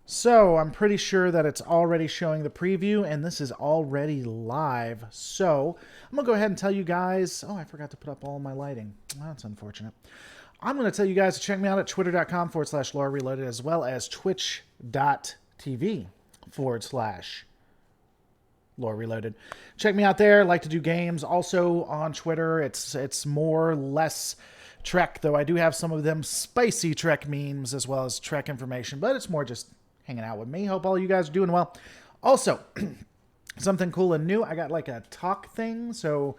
So I'm pretty sure that it's already showing the preview, and this is already live. So I'm going to go ahead and tell you guys. Oh, I forgot to put up all my lighting. Well, that's unfortunate. I'm going to tell you guys to check me out at twitter.com/Laura Reloaded, as well as twitch.tv/Laura Reloaded. Check me out there. I like to do games. Also on Twitter, it's more or less Trek, though I do have some of them spicy Trek memes as well as Trek information, but it's more just hanging out with me. Hope all you guys are doing well. Also, something cool and new, I got like a talk thing, so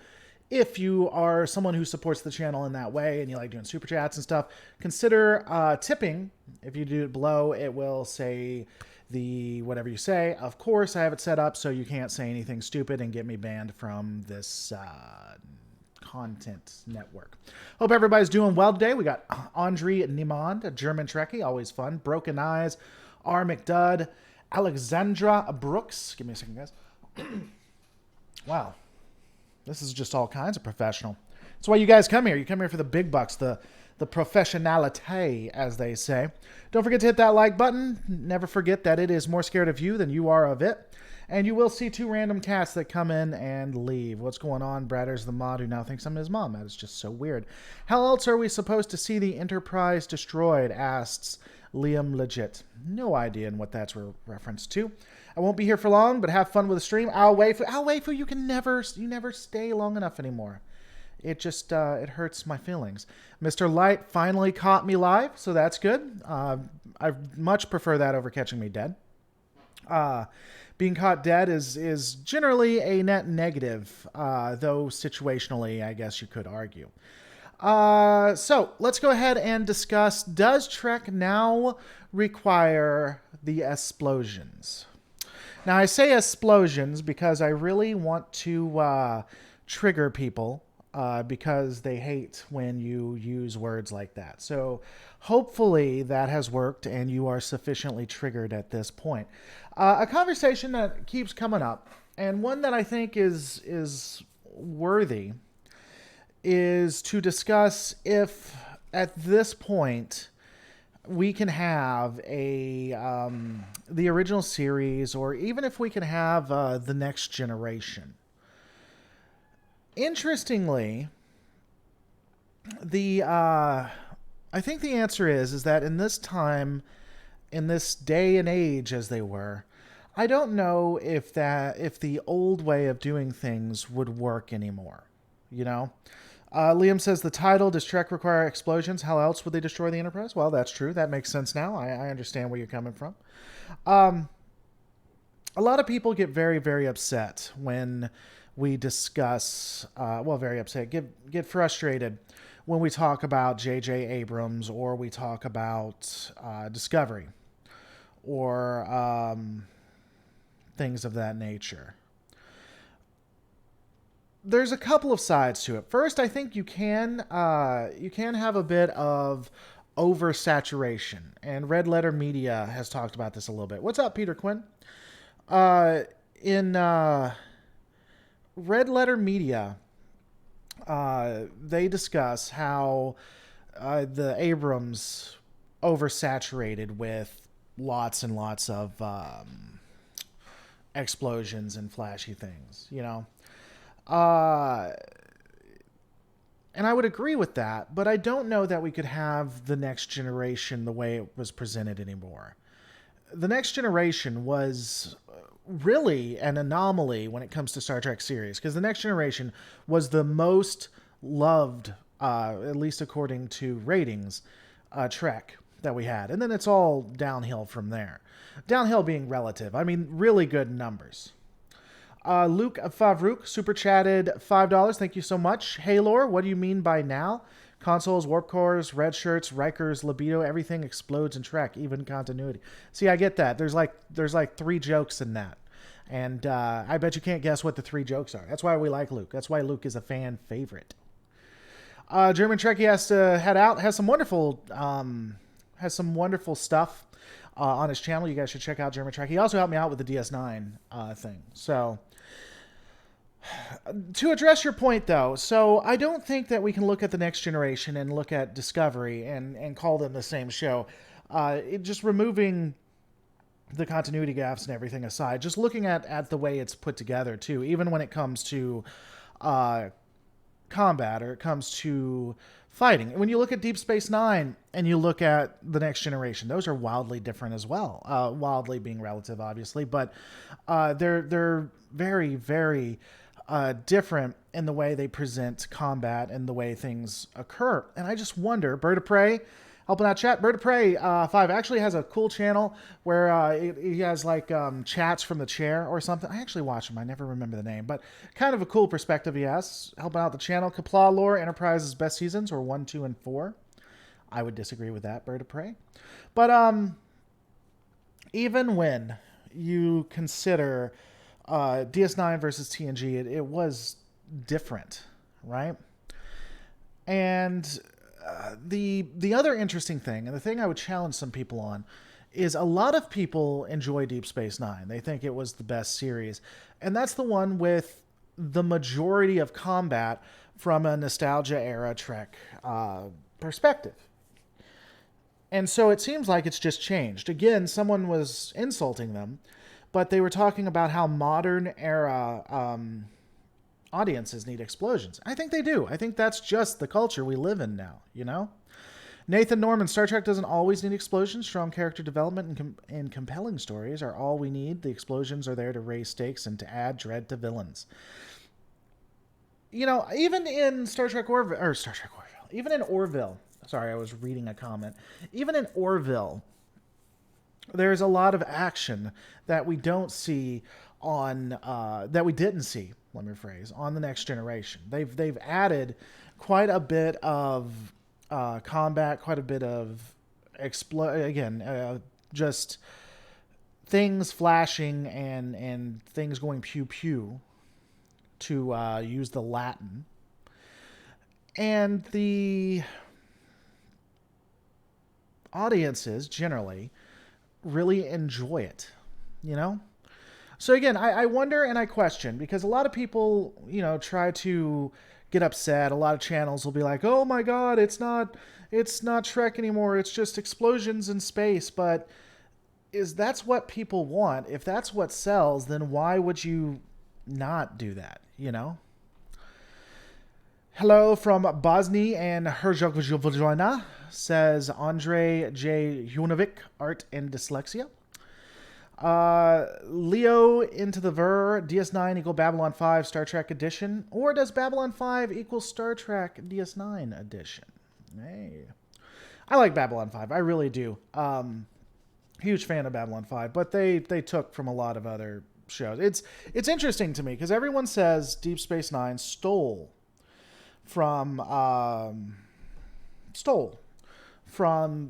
if you are someone who supports the channel in that way and you like doing super chats and stuff, consider tipping. If you do it below, it will say the whatever you say. Of course, I have it set up so you can't say anything stupid and get me banned from this content network. Hope everybody's doing well today. We got Andre Niemand, a German Trekkie, always fun. Broken Eyes, R. McDudd, Alexandra Brooks. Give me a second, guys. Wow. This is just all kinds of professional. That's why you guys come here. You come here for the big bucks, the professionality, as they say. Don't forget to hit that like button. Never forget that it is more scared of you than you are of it. And you will see two random cats that come in and leave. What's going on? Bradder's the mod who now thinks I'm his mom. That is just so weird. How else are we supposed to see the Enterprise destroyed? Asks Liam Legit. No idea in what that's reference to. I won't be here for long, but have fun with the stream. I'll wait for you never stay long enough anymore. It just it hurts my feelings. Mr. Light finally caught me live, so that's good. I much prefer that over catching me dead. Being caught dead is generally a net negative, though situationally, I guess you could argue. So let's go ahead and discuss, does Trek now require the Esplosions? Now, I say Esplosions because I really want to trigger people because they hate when you use words like that. So hopefully that has worked and you are sufficiently triggered at this point. A conversation that keeps coming up, and one that I think is worthy, is to discuss if at this point we can have the original series, or even if we can have the next generation. Interestingly, I think the answer is that in this time, in this day and age, as they were, I don't know if the old way of doing things would work anymore. You know. Liam says the title, does Trek require explosions? How else would they destroy the Enterprise? Well, that's true. That makes sense now. I understand where you're coming from. A lot of people get very, very upset when we discuss, very upset, get frustrated when we talk about J.J. Abrams, or we talk about Discovery, or things of that nature. There's a couple of sides to it. First, I think you can have a bit of oversaturation, and Red Letter Media has talked about this a little bit. What's up, Peter Quinn? In Red Letter Media, they discuss how the Abrams oversaturated with lots and lots of explosions and flashy things, you know. And I would agree with that, but I don't know that we could have the next generation the way it was presented anymore. The next generation was really an anomaly when it comes to Star Trek series, because the next generation was the most loved, at least according to ratings, Trek that we had. And then it's all downhill from there. Downhill being relative. I mean, really good numbers. Luke Favrouk super chatted $5. Thank you so much. Hey, Lore, what do you mean by now? Consoles, warp cores, red shirts, Riker's libido, everything explodes in Trek, even continuity. See, I get that. There's like 3 jokes in that. And I bet you can't guess what the 3 jokes are. That's why we like Luke. That's why Luke is a fan favorite. German Trekkie has to head out. Has some wonderful stuff on his channel. You guys should check out German Trekkie. He also helped me out with the DS9 thing. So, to address your point, though, so I don't think that we can look at the next generation and look at Discovery and call them the same show. Just removing the continuity gaps and everything aside, just looking at the way it's put together too, even when it comes to uh, combat or it comes to fighting. When you look at Deep Space Nine and you look at the Next Generation, those are wildly different as well. Wildly being relative, obviously, but they're very very different in the way they present combat and the way things occur. And I just wonder, Bird of Prey, helping out chat. Bird of Prey 5 actually has a cool channel where he has like chats from the chair or something. I actually watch him. I never remember the name, but kind of a cool perspective he has, helping out the channel. Kapla Lore Enterprise's best seasons were 1, 2, and 4. I would disagree with that, Bird of Prey. But even when you consider DS9 versus TNG, it was different, right? And the other interesting thing, and the thing I would challenge some people on, is a lot of people enjoy Deep Space Nine. They think it was the best series. And that's the one with the majority of combat from a nostalgia era Trek perspective. And so it seems like it's just changed. Again, someone was insulting them, but they were talking about how modern era audiences need explosions. I think they do. I think that's just the culture we live in now, you know? Nathan Norman, Star Trek doesn't always need explosions. Strong character development and compelling stories are all we need. The explosions are there to raise stakes and to add dread to villains. You know, even in Star Trek Orville, even in Orville, sorry, I was reading a comment. Even in Orville, there's a lot of action that we don't see on, that we didn't see, let me rephrase, on the Next Generation. They've added quite a bit of combat, quite a bit of just things flashing and things going pew pew, to use the Latin. And the audiences generally really enjoy it, you know? So again, I wonder and I question, because a lot of people, you know, try to get upset. A lot of channels will be like, oh my God, it's not Trek anymore. It's just explosions in space. But that's what people want? If that's what sells, then why would you not do that, you know? Hello from Bosnia and Herzegovina, says Andre J. Junovic, Art and Dyslexia. Leo into the Ver, DS9 equal Babylon 5 Star Trek edition, or does Babylon 5 equal Star Trek DS9 edition? Hey, I like Babylon 5. I really do. Huge fan of Babylon 5, but they took from a lot of other shows. It's interesting to me because everyone says Deep Space Nine stole from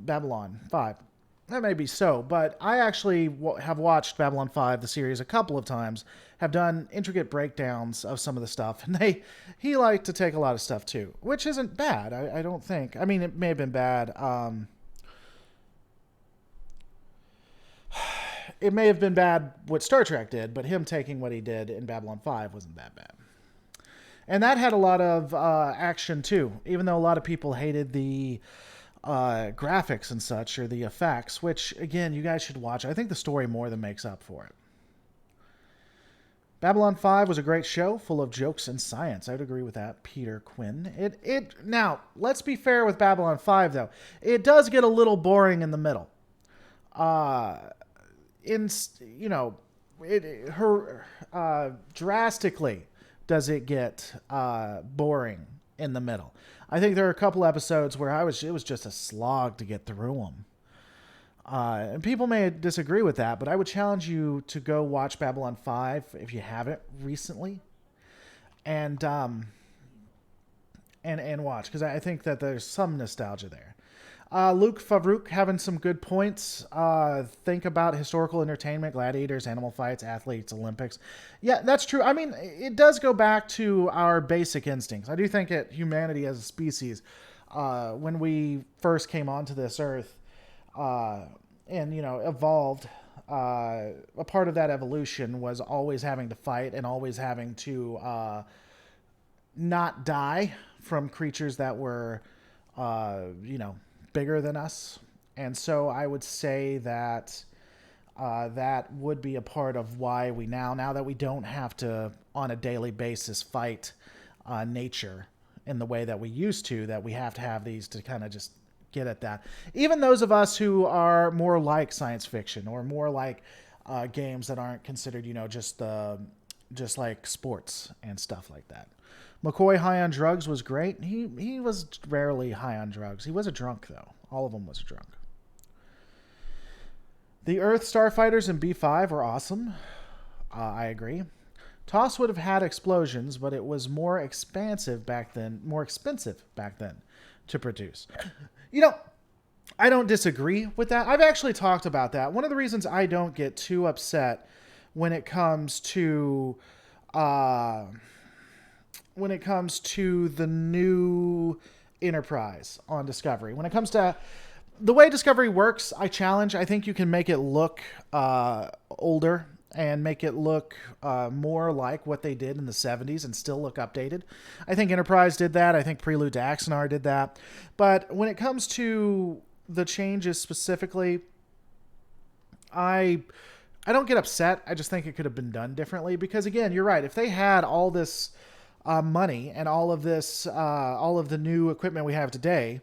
Babylon 5. That may be so, but I actually have watched Babylon 5, the series, a couple of times, have done intricate breakdowns of some of the stuff, and he liked to take a lot of stuff too, which isn't bad, I don't think. I mean, it may have been bad. It may have been bad what Star Trek did, but him taking what he did in Babylon 5 wasn't that bad. And that had a lot of action too, even though a lot of people hated the graphics and such, or the effects, which again, you guys should watch. I think the story more than makes up for it. Babylon 5 was a great show, full of jokes and science. I would agree with that, Peter Quinn. Now, let's be fair with Babylon 5 though. It does get a little boring in the middle. Drastically does it get boring in the middle. I think there are a couple episodes where it was just a slog to get through them. And people may disagree with that, but I would challenge you to go watch Babylon 5 if you haven't recently, and watch, because I think that there's some nostalgia there. Luke Favrouk having some good points. Think about historical entertainment, gladiators, animal fights, athletes, Olympics. Yeah, that's true. I mean, it does go back to our basic instincts. I do think that humanity as a species, when we first came onto this earth, and, evolved, a part of that evolution was always having to fight and always having to not die from creatures that were, bigger than us. And so I would say that that would be a part of why we now that we don't have to on a daily basis fight nature in the way that we used to, that we have to have these to kind of just get at that. Even those of us who are more like science fiction or more like games that aren't considered, just like sports and stuff like that. McCoy high on drugs was great. He was rarely high on drugs. He was a drunk, though. All of them was a drunk. The Earth Starfighters in B5 were awesome. I agree. TOS would have had explosions, but it was more expensive back then to produce. I don't disagree with that. I've actually talked about that. One of the reasons I don't get too upset when it comes to the new Enterprise on Discovery. When it comes to the way Discovery works, I think you can make it look older and make it look more like what they did in the 70s and still look updated. I think Enterprise did that. I think Prelude to Axanar did that. But when it comes to the changes specifically, I don't get upset. I just think it could have been done differently because, again, you're right. If they had all this money and all of the new equipment we have today,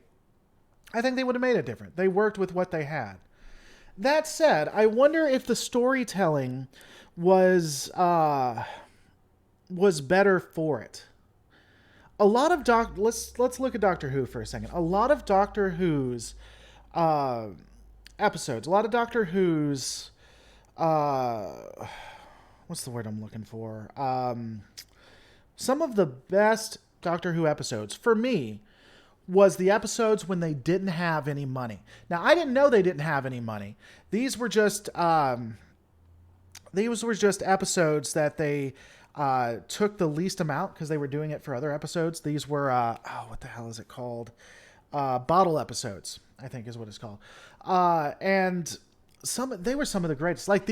I think they would have made it different. They worked with what they had. That said, I wonder if the storytelling was better for it. A lot of let's look at Doctor Who for a second. A lot of Doctor Who's episodes, a lot of Doctor Who's what's the word I'm looking for? Some of the best Doctor Who episodes for me was the episodes when they didn't have any money. Now, I didn't know they didn't have any money. These were just episodes that they took the least amount because they were doing it for other episodes. These were what the hell is it called? Bottle episodes, I think is what it's called. And they were some of the greatest. Like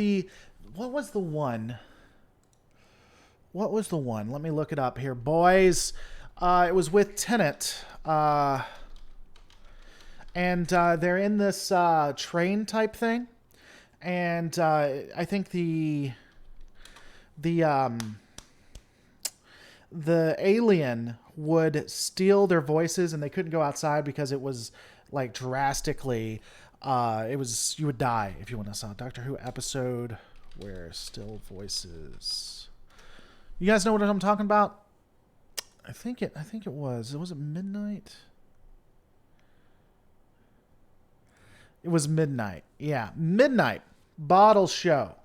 what was the one? Let me look it up here, boys. It was with Tennant. And they're in this train type thing. And I think the alien would steal their voices and they couldn't go outside because it was like drastically you would die if you went outside. Doctor Who episode where still voices. You guys know what I'm talking about? I think it was it Midnight? It was Midnight. Yeah, Midnight bottle show.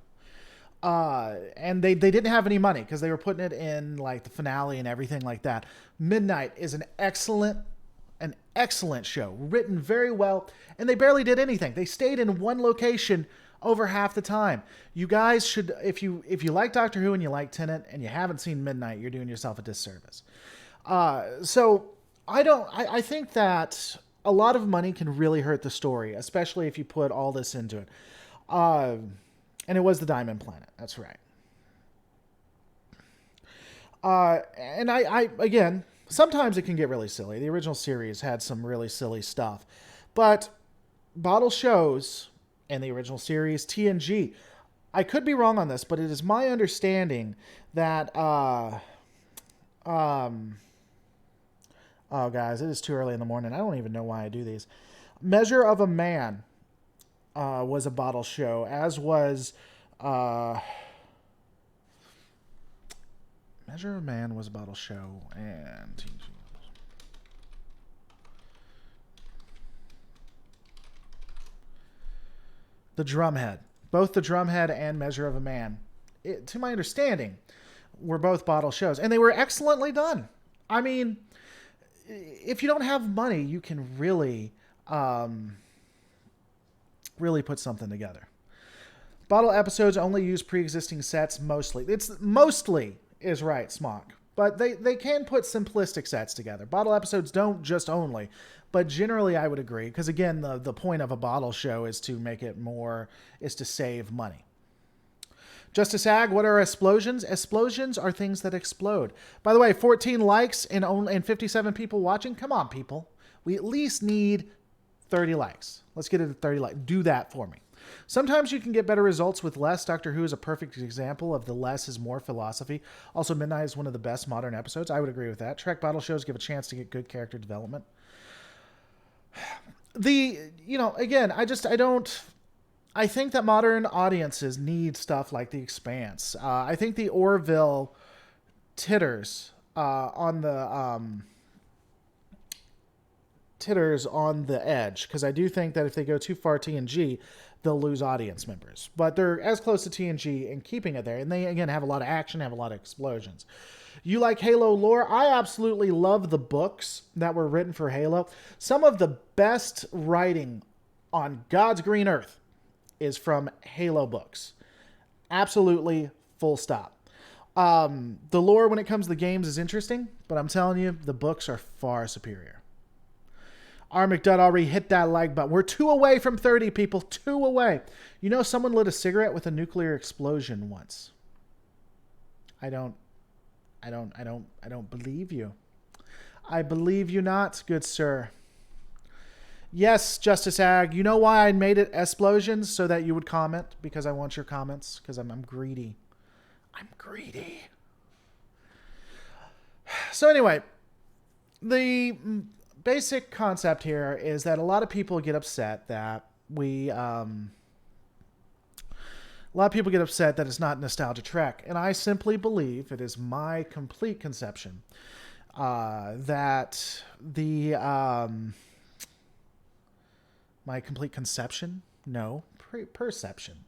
And they didn't have any money because they were putting it in like the finale and everything like that. Midnight is an excellent show, written very well, and they barely did anything. They stayed in one location over half the time. You guys should, if you like Doctor Who and you like Tennant and you haven't seen Midnight, you're doing yourself a disservice. So I think that a lot of money can really hurt the story, especially if you put all this into it. And it was the Diamond Planet. That's right. And I again, sometimes it can get really silly. The original series had some really silly stuff, but bottle shows in the original series, TNG, I could be wrong on this, but it is my understanding that, oh guys, it is too early in the morning. I don't even know why I do these. Measure of a Man was a bottle show, as was Measure of a Man was a bottle show, and The Drumhead. Both The Drumhead and Measure of a Man, to my understanding, were both bottle shows, and they were excellently done. I mean, if you don't have money, you can really put something together. Bottle episodes only use pre-existing sets mostly. It's mostly is right, Smock. But they can put simplistic sets together. Bottle episodes don't just only, but generally I would agree. Because again, the point of a bottle show is to make it is to save money. Justice Ag, what are explosions? Explosions are things that explode. By the way, 14 likes and 57 people watching. Come on, people. We at least need 30 likes. Let's get it to 30 likes. Do that for me. Sometimes you can get better results with less. Doctor Who is a perfect example of the less is more philosophy. Also, Midnight is one of the best modern episodes. I would agree with that. Trek bottle shows give a chance to get good character development. Again, I think that modern audiences need stuff like The Expanse. I think the Orville titters on the edge, because I do think that if they go too far TNG, they'll lose audience members. But they're as close to TNG in keeping it there, and they again have a lot of action, have a lot of explosions. You like Halo lore? I absolutely love the books that were written for Halo. Some of the best writing on God's green earth is from Halo books. Absolutely, full stop. The lore when it comes to the games is interesting, but I'm telling you, the books are far superior. R. McDudd already hit that like button. We're 2 away from 30, people. 2 away. You know, someone lit a cigarette with a nuclear explosion once. I don't believe you. I believe you not, good sir. Yes, Justice Ag. You know why I made it Esplosions? So that you would comment. Because I want your comments. Because I'm greedy. I'm greedy. So anyway, the basic concept here is that a lot of people get upset that it's not nostalgia Trek, and I simply believe it is my complete conception that the my complete conception, no, perception,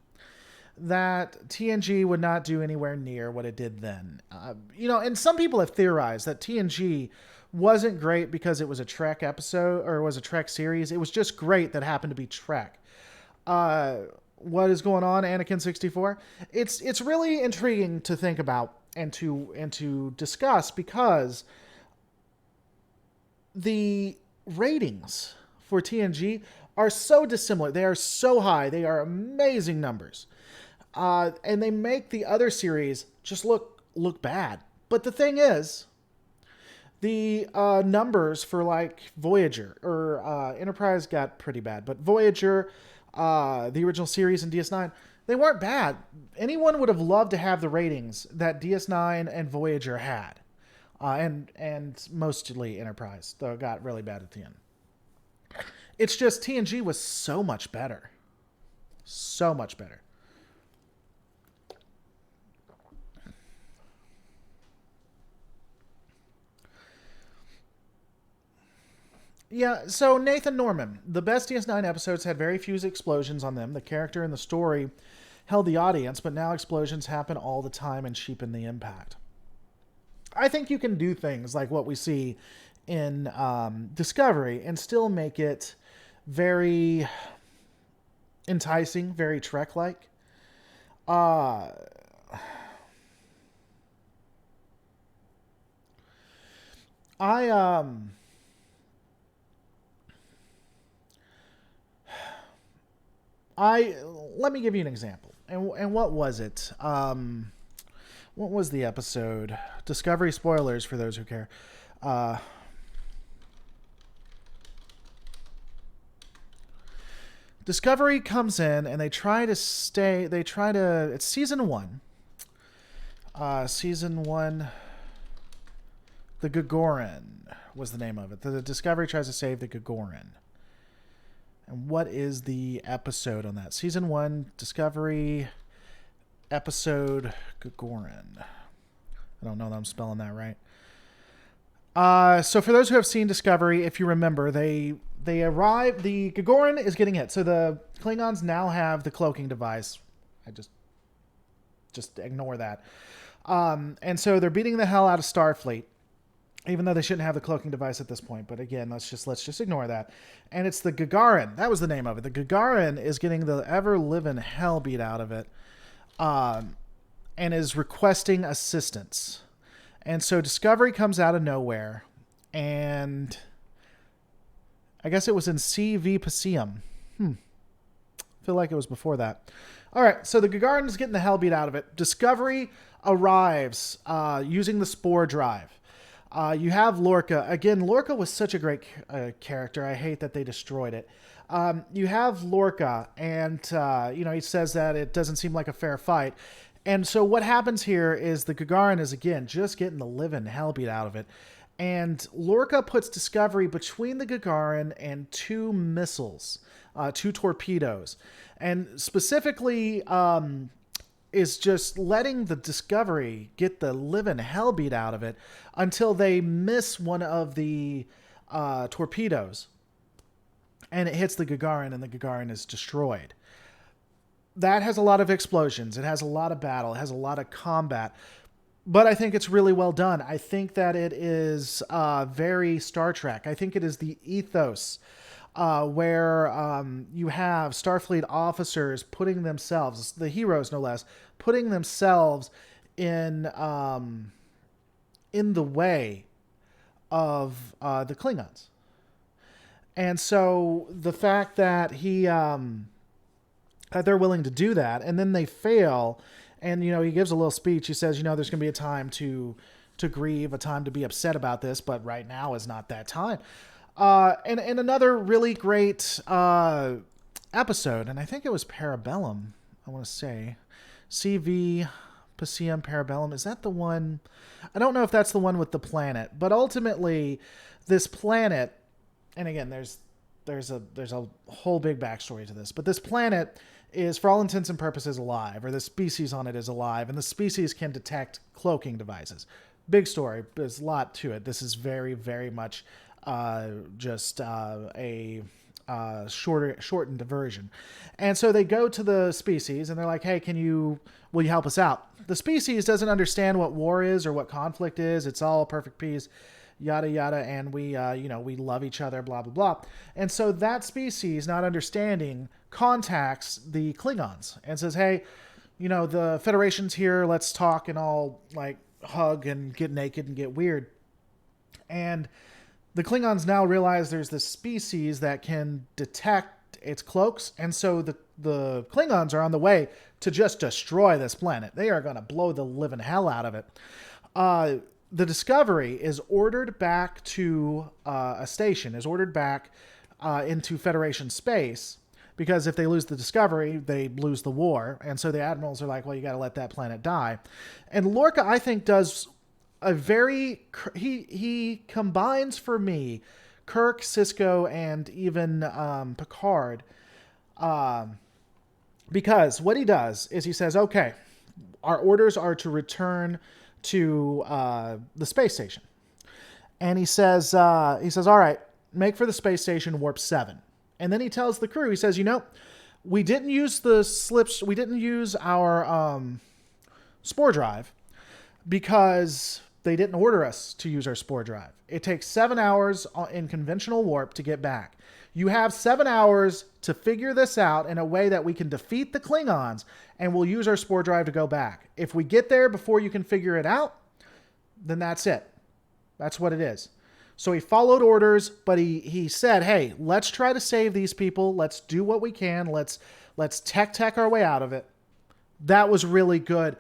that TNG would not do anywhere near what it did then. And some people have theorized that TNG wasn't great because it was a Trek episode or was a Trek series. It was just great that happened to be Trek. What is going on, Anakin 64? It's really intriguing to think about and to discuss, because the ratings for TNG are so dissimilar. They are so high. They are amazing numbers. And they make the other series just look bad. But the thing is, the numbers for like Voyager or Enterprise got pretty bad, but Voyager, the original series, and DS9, they weren't bad. Anyone would have loved to have the ratings that DS9 and Voyager had, and mostly Enterprise, though it got really bad at the end. It's just TNG was so much better, so much better. Yeah, so Nathan Norman. The best DS9 episodes had very few explosions on them. The character and the story held the audience, but now explosions happen all the time and cheapen the impact. I think you can do things like what we see in Discovery and still make it very enticing, very Trek-like. Let me give you an example. And what was it? What was the episode? Discovery spoilers for those who care. Discovery comes in and it's season 1. Season 1, the Gagarin was the name of it. The Discovery tries to save the Gagarin. And what is the episode on that? Season 1, Discovery, episode Gagarin. I don't know that I'm spelling that right. So for those who have seen Discovery, if you remember, they arrive. The Gagarin is getting hit. So the Klingons now have the cloaking device. I just ignore that. And so they're beating the hell out of Starfleet, even though they shouldn't have the cloaking device at this point. But again, let's just ignore that. And it's the Gagarin. That was the name of it. The Gagarin is getting the ever-living hell beat out of it, and is requesting assistance. And so Discovery comes out of nowhere, and I guess it was in CV Pacium. Feel like it was before that. All right, so the Gagarin is getting the hell beat out of it. Discovery arrives using the Spore Drive. You have Lorca. Again, Lorca was such a great character. I hate that they destroyed it. You have Lorca, and he says that it doesn't seem like a fair fight. And so what happens here is the Gagarin is again just getting the living hell beat out of it. And Lorca puts Discovery between the Gagarin and two missiles, two torpedoes. And specifically is just letting the Discovery get the living hell beat out of it until they miss one of the torpedoes. And it hits the Gagarin, and the Gagarin is destroyed. That has a lot of explosions. It has a lot of battle. It has a lot of combat. But I think it's really well done. I think that it is very Star Trek. I think it is the ethos where you have Starfleet officers putting themselves, the heroes no less, putting themselves in the way of the Klingons. And so the fact that that they're willing to do that, and then they fail, and he gives a little speech. He says, there's going to be a time to grieve, a time to be upset about this, but right now is not that time. And another really great episode, and I think it was Parabellum, I want to say. CV Passeum Parabellum. Is that the one? I don't know if that's the one with the planet, but ultimately this planet, and again, there's a whole big backstory to this, but this planet is, for all intents and purposes, alive, or the species on it is alive, and the species can detect cloaking devices. Big story. There's a lot to it. This is very, very much just a shortened version. And so they go to the species, and they're like, hey, will you help us out? The species doesn't understand what war is or what conflict is. It's all perfect peace, yada, yada, and we love each other, blah, blah, blah. And so that species, not understanding, contacts the Klingons and says, hey, the Federation's here, let's talk, and all, like, hug and get naked and get weird. And the Klingons now realize there's this species that can detect its cloaks, and so the Klingons are on the way to just destroy this planet. They are going to blow the living hell out of it. The Discovery is ordered back to a station, is ordered back into Federation space, because if they lose the Discovery, they lose the war. And so the admirals are like, well, you got to let that planet die. And Lorca, I think, does a very... He combines, for me, Kirk, Sisko, and even Picard. Because what he does is he says, okay, our orders are to return to the space station. And he says, all right, make for the space station warp 7. And then he tells the crew, he says, we didn't use the slips, we didn't use our spore drive because they didn't order us to use our spore drive. It takes 7 hours in conventional warp to get back. You have 7 hours to figure this out in a way that we can defeat the Klingons, and we'll use our spore drive to go back. If we get there before you can figure it out, then that's it. That's what it is. So he followed orders, but he said, hey, let's try to save these people. Let's do what we can. Let's tech our way out of it. That was really good.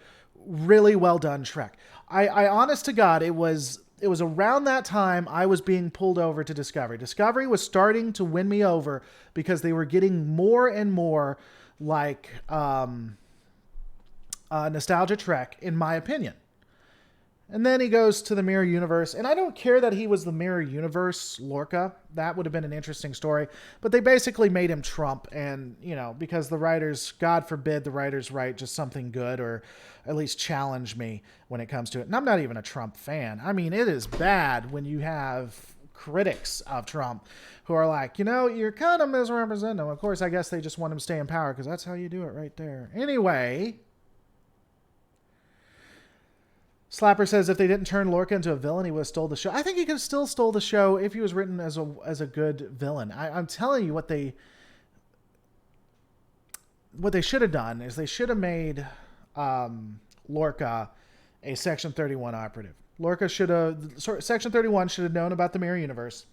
Really well done, Trek. I honest to God, it was around that time I was being pulled over to Discovery. Discovery was starting to win me over because they were getting more and more like Nostalgia Trek, in my opinion. And then he goes to the Mirror Universe. And I don't care that he was the Mirror Universe Lorca. That would have been an interesting story. But they basically made him Trump. And, because the writers, God forbid the writers write just something good or at least challenge me when it comes to it. And I'm not even a Trump fan. I mean, it is bad when you have critics of Trump who are like, you're kind of misrepresenting him. Of course, I guess they just want him to stay in power because that's how you do it right there. Anyway... Slapper says if they didn't turn Lorca into a villain, he would have stole the show. I think he could have still stole the show if he was written as a good villain. I'm telling you what they should have done is they should have made Lorca a Section 31 operative. Section 31 should have known about the Mirror Universe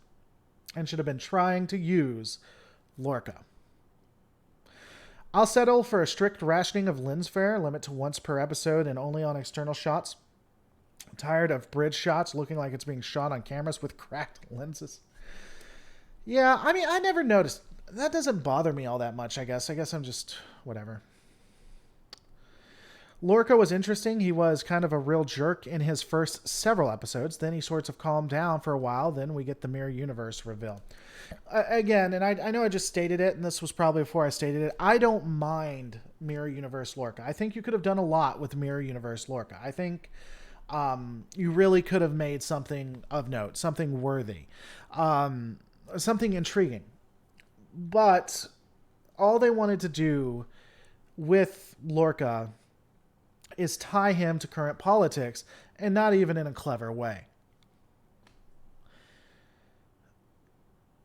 and should have been trying to use Lorca. I'll settle for a strict rationing of lens flare, limit to once per episode and only on external shots. I'm tired of bridge shots looking like it's being shot on cameras with cracked lenses. Yeah, I mean, I never noticed. that doesn't bother me all that much, I guess. I guess I'm just whatever. Lorca was interesting. He was kind of a real jerk in his first several episodes. Then he sorts of calmed down for a while. Then we get the Mirror Universe reveal. Again, and I know I just stated it, and this was probably before I stated it, I don't mind Mirror Universe Lorca. I think you could have done a lot with Mirror Universe Lorca. I think you really could have made something of note, something worthy, something intriguing. But all they wanted to do with Lorca is tie him to current politics, and not even in a clever way.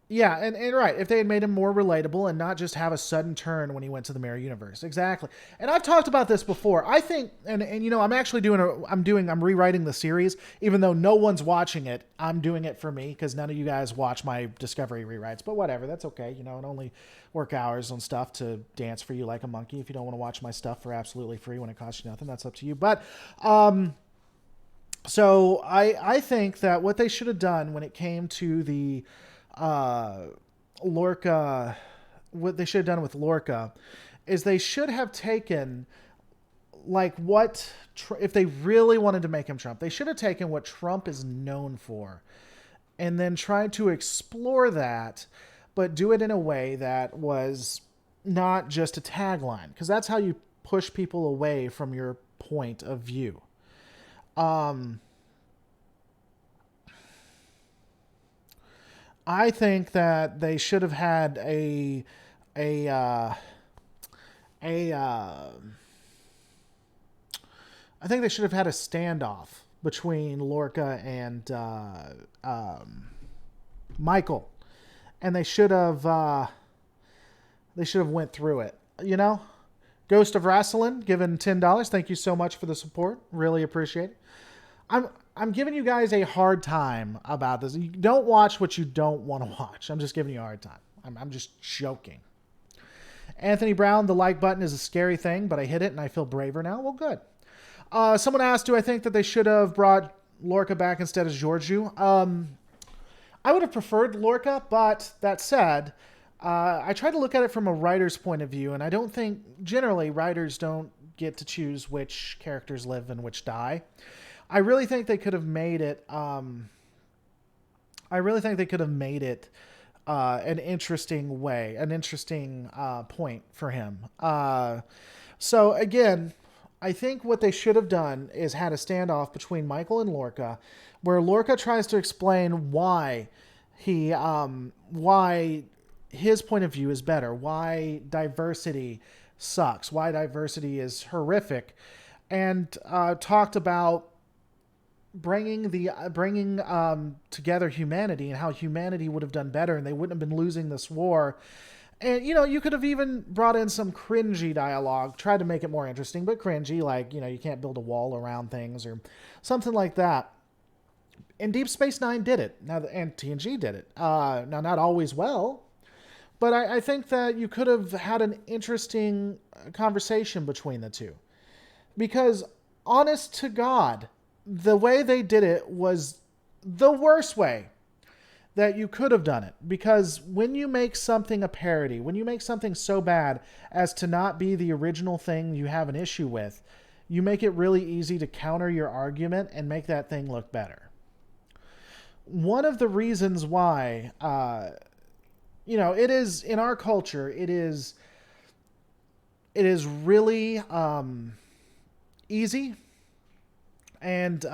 Yeah, and right, if they had made him more relatable and not just have a sudden turn when he went to the Mirror Universe. Exactly. And I've talked about this before. I think, and you know, I'm actually I'm rewriting the series, even though no one's watching it. I'm doing it for me, because none of you guys watch my Discovery rewrites, but whatever, that's okay. You know, and only work hours on stuff to dance for you like a monkey. If you don't want to watch my stuff for absolutely free when it costs you nothing, that's up to you. But, so I think that what they should have done when it came to the, Lorca, what they should have done with Lorca is they should have taken if they really wanted to make him Trump, they should have taken what Trump is known for and then tried to explore that, but do it in a way that was not just a tagline, because that's how you push people away from your point of view. I think that they should have had a I think they should have had a standoff between Lorca and Michael, and they should have went through it. You know, Ghost of Wrestling given $10. Thank you so much for the support. Really appreciate it. I'm giving you guys a hard time about this. You don't watch what you don't want to watch. I'm just giving you a hard time. I'm just joking. Anthony Brown, the like button is a scary thing, but I hit it and I feel braver now. Well, good. Someone asked, do I think that they should have brought Lorca back instead of Georgiou? I would have preferred Lorca, but that said, I try to look at it from a writer's point of view, and I don't think, generally, writers don't get to choose which characters live and which die. I really think they could have made it. An interesting way, an interesting point for him. So again, I think what they should have done is had a standoff between Michael and Lorca, where Lorca tries to explain why his point of view is better, why diversity sucks, why diversity is horrific, and talked about bringing together humanity and how humanity would have done better and they wouldn't have been losing this war. And, you know, you could have even brought in some cringy dialogue, tried to make it more interesting, but cringy, like, you know, you can't build a wall around things or something like that. And Deep Space Nine did it. And TNG did it. Now, not always well, but I think that you could have had an interesting conversation between the two. Because, honest to God, the way they did it was the worst way that you could have done it. Because when you make something a parody, when you make something so bad as to not be the original thing you have an issue with, you make it really easy to counter your argument and make that thing look better. One of the reasons why, it is, in our culture, it is really easy and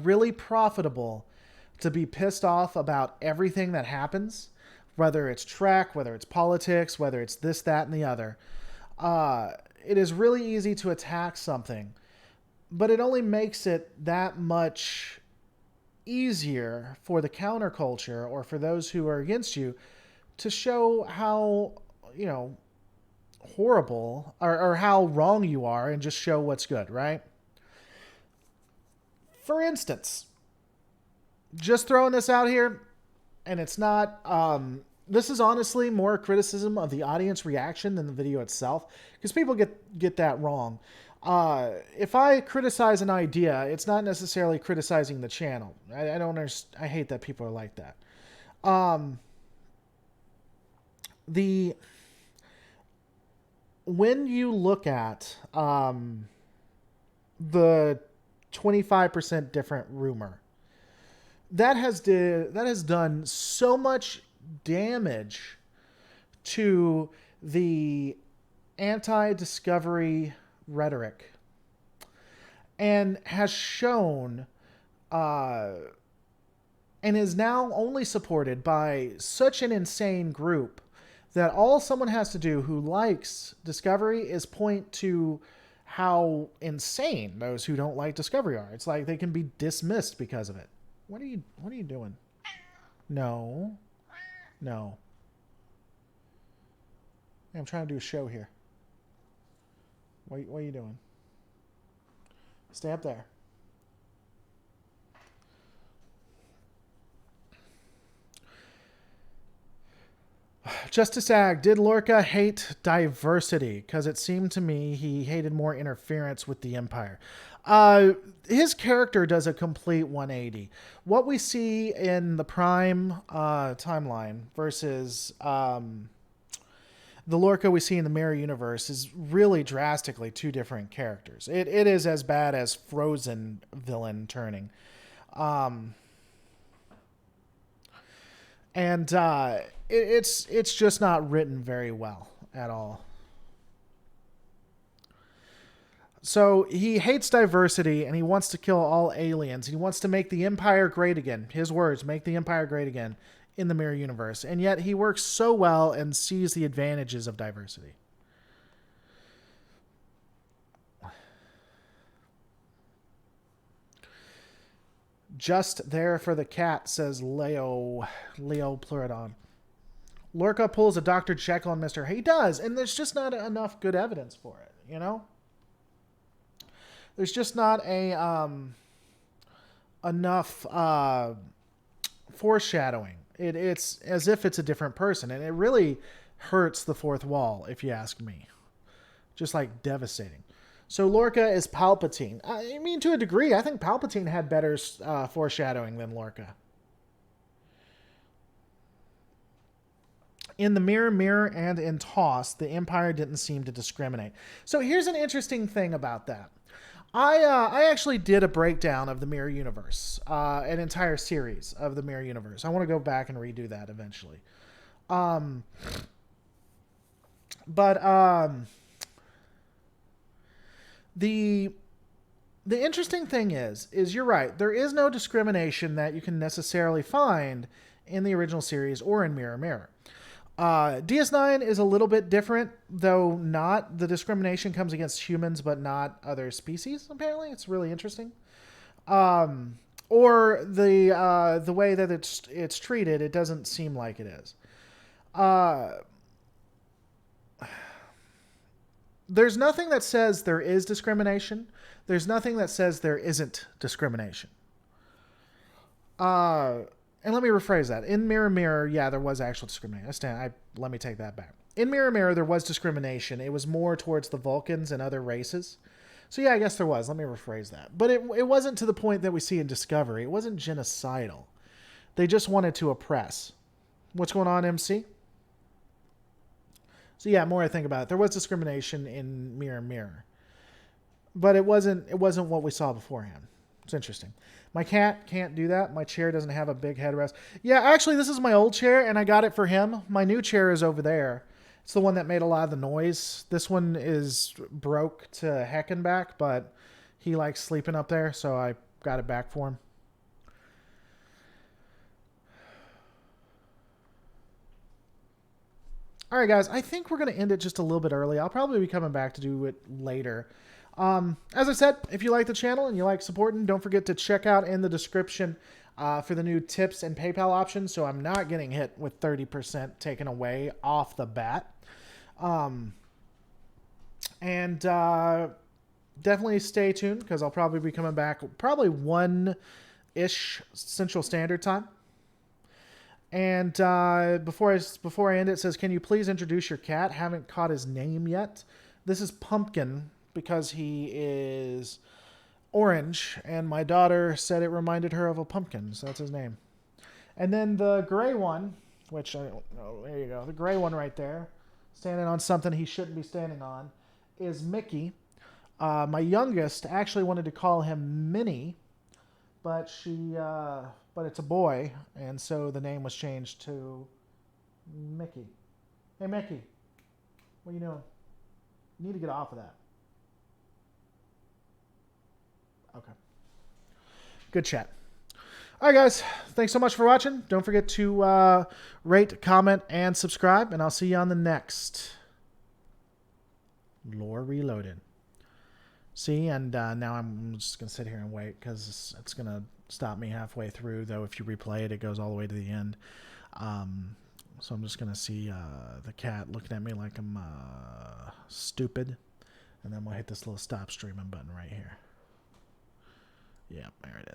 really profitable to be pissed off about everything that happens, whether it's Trek, whether it's politics, whether it's this, that, and the other. It is really easy to attack something, but it only makes it that much easier for the counterculture or for those who are against you to show how, horrible or how wrong you are and just show what's good, right? For instance, just throwing this out here, and it's not, this is honestly more a criticism of the audience reaction than the video itself, because people get that wrong. If I criticize an idea, it's not necessarily criticizing the channel. I don't understand. I hate that people are like that. the when you look at the 25% different rumor, that has done so much damage to the anti-discovery rhetoric, and has shown and is now only supported by such an insane group that all someone has to do who likes Discovery is point to how insane those who don't like Discovery are. It's like they can be dismissed because of it. What are you doing? No. No. I'm trying to do a show here. What are you doing? Stay up there. Justice Ag, did Lorca hate diversity? Because it seemed to me he hated more interference with the Empire. His character does a complete 180. What we see in the Prime timeline versus the Lorca we see in the Mirror Universe is really drastically two different characters. It is as bad as Frozen villain turning. And it's just not written very well at all. So he hates diversity and he wants to kill all aliens. He wants to make the Empire great again. His words, make the Empire great again in the Mirror Universe. And yet he works so well and sees the advantages of diversity. Just there for the cat, says Leo Pleurodon. Lorca pulls a Dr. Jekyll and Mr. Hyde. He does, and there's just not enough good evidence for it, you know? There's just not enough foreshadowing. It's as if it's a different person, and it really hurts the fourth wall, if you ask me. Just like devastating. So Lorca is Palpatine. I mean, to a degree, I think Palpatine had better foreshadowing than Lorca. In the Mirror, and in TOS, the Empire didn't seem to discriminate. So here's an interesting thing about that. I actually did a breakdown of the Mirror Universe, an entire series of the Mirror Universe. I want to go back and redo that eventually. The interesting thing is you're right. There is no discrimination that you can necessarily find in the original series or in Mirror. DS9 is a little bit different, though not. The discrimination comes against humans, but not other species, apparently. It's really interesting. Or the way that it's treated, it doesn't seem like it is. There's nothing that says there is discrimination. There's nothing that says there isn't discrimination. And let me rephrase that. In Mirror, yeah, there was actual discrimination. Let me take that back. In Mirror, there was discrimination. It was more towards the Vulcans and other races. So yeah, I guess there was. Let me rephrase that. But it wasn't to the point that we see in Discovery. It wasn't genocidal. They just wanted to oppress. What's going on, MC? So yeah, more I think about it, there was discrimination in Mirror. But it wasn't what we saw beforehand. It's interesting. My cat can't do that. My chair doesn't have a big headrest. Yeah, actually, this is my old chair, and I got it for him. My new chair is over there. It's the one that made a lot of the noise. This one is broke to heck and back, but he likes sleeping up there, so I got it back for him. All right, guys, I think we're going to end it just a little bit early. I'll probably be coming back to do it later. As I said, if you like the channel and you like supporting, don't forget to check out in the description for the new tips and PayPal options, so I'm not getting hit with 30% taken away off the bat. Definitely stay tuned, because I'll probably be coming back probably 1-ish Central Standard Time. And before I end, it says, can you please introduce your cat? Haven't caught his name yet. This is Pumpkin, because he is orange, and my daughter said it reminded her of a pumpkin, so that's his name. And then the gray one, which, oh, there you go. The gray one right there, standing on something he shouldn't be standing on, is Mickey. My youngest actually wanted to call him Minnie, but but it's a boy, and so the name was changed to Mickey. Hey, Mickey, what are you doing? You need to get off of that. Okay. Good chat. All right, guys. Thanks so much for watching. Don't forget to rate, comment, and subscribe, and I'll see you on the next Lore Reloaded. See, and now I'm just going to sit here and wait because it's going to stop me halfway through, though if you replay it, it goes all the way to the end. So I'm just going to see the cat looking at me like I'm stupid, and then we'll hit this little stop streaming button right here. Yeah, there it is.